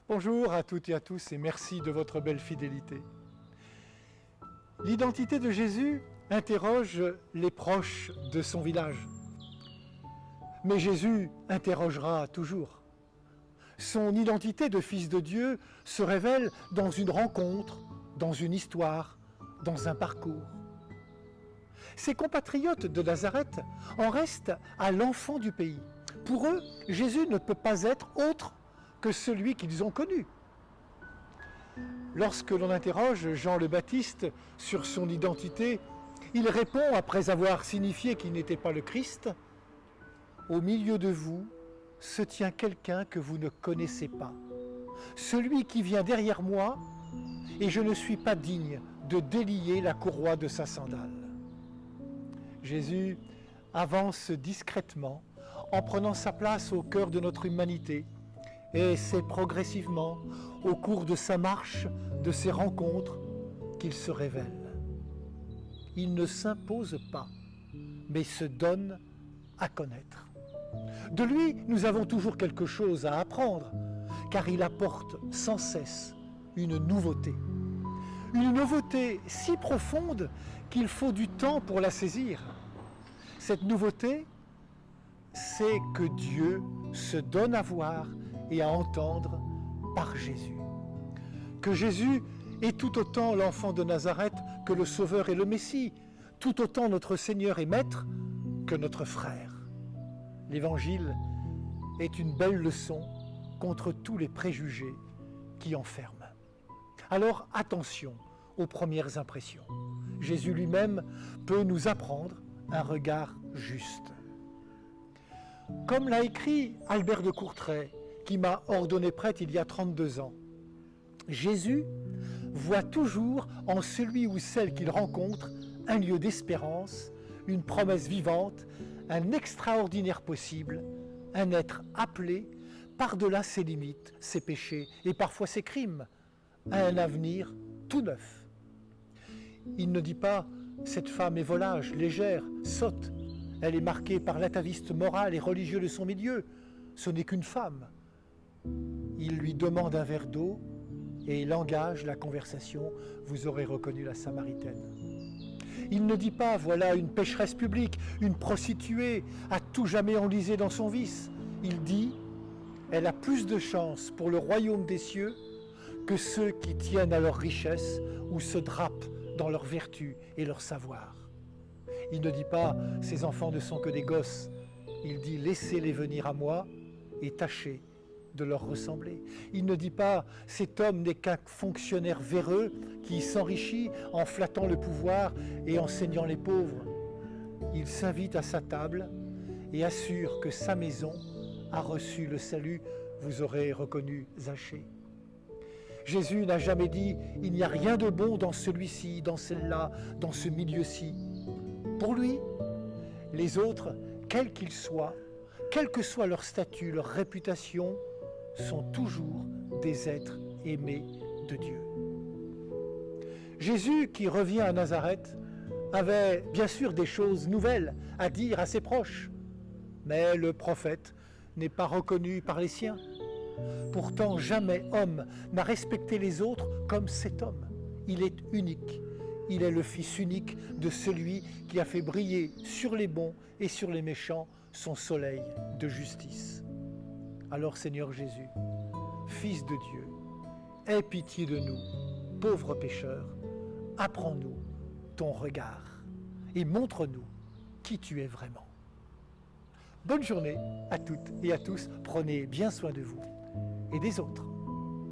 Bonjour à toutes et à tous et merci de votre belle fidélité. L'identité de Jésus interroge les proches de son village. Mais Jésus interrogera toujours. Son identité de fils de Dieu se révèle dans une rencontre, dans une histoire, dans un parcours. Ses compatriotes de Nazareth en restent à l'enfant du pays. Pour eux, Jésus ne peut pas être autre que celui qu'ils ont connu. Lorsque l'on interroge Jean le Baptiste sur son identité, il répond, après avoir signifié qu'il n'était pas le Christ, « Au milieu de vous se tient quelqu'un que vous ne connaissez pas, celui qui vient derrière moi, et je ne suis pas digne de délier la courroie de sa sandale. » Jésus avance discrètement en prenant sa place au cœur de notre humanité, et c'est progressivement, au cours de sa marche, de ses rencontres, qu'il se révèle. Il ne s'impose pas, mais se donne à connaître. De lui, nous avons toujours quelque chose à apprendre, car il apporte sans cesse une nouveauté. Une nouveauté si profonde qu'il faut du temps pour la saisir. Cette nouveauté, c'est que Dieu se donne à voir et à entendre par Jésus. Que Jésus est tout autant l'enfant de Nazareth que le Sauveur et le Messie, tout autant notre Seigneur et Maître que notre frère. L'Évangile est une belle leçon contre tous les préjugés qui enferment. Alors attention aux premières impressions. Jésus lui-même peut nous apprendre un regard juste. Comme l'a écrit Albert de Courtrai, qui m'a ordonné prêtre il y a 32 ans, Jésus voit toujours en celui ou celle qu'il rencontre un lieu d'espérance, une promesse vivante, un extraordinaire possible, un être appelé par-delà ses limites, ses péchés et parfois ses crimes, à un avenir tout neuf. Il ne dit pas « cette femme est volage, légère, sotte, elle est marquée par l'ataviste moral et religieux de son milieu, ce n'est qu'une femme ». Il lui demande un verre d'eau et il engage la conversation. Vous aurez reconnu la Samaritaine. Il ne dit pas, voilà une pécheresse publique, une prostituée, à tout jamais enlisée dans son vice. Il dit, elle a plus de chance pour le royaume des cieux que ceux qui tiennent à leur richesse ou se drapent dans leur vertu et leur savoir. Il ne dit pas, ces enfants ne sont que des gosses. Il dit, laissez-les venir à moi et tâchez de leur ressembler. Il ne dit pas « cet homme n'est qu'un fonctionnaire véreux qui s'enrichit en flattant le pouvoir et en saignant les pauvres ». Il s'invite à sa table et assure que sa maison a reçu le salut. Vous aurez reconnu Zachée. Jésus n'a jamais dit « il n'y a rien de bon dans celui-ci, dans celle-là, dans ce milieu-ci ». Pour lui, les autres, quels qu'ils soient, quel que soit leur statut, leur réputation, sont toujours des êtres aimés de Dieu. Jésus, qui revient à Nazareth, avait bien sûr des choses nouvelles à dire à ses proches, mais le prophète n'est pas reconnu par les siens. Pourtant, jamais homme n'a respecté les autres comme cet homme. Il est unique. Il est le fils unique de celui qui a fait briller sur les bons et sur les méchants son soleil de justice. Alors Seigneur Jésus, Fils de Dieu, aie pitié de nous, pauvres pécheurs, apprends-nous ton regard et montre-nous qui tu es vraiment. Bonne journée à toutes et à tous, prenez bien soin de vous et des autres.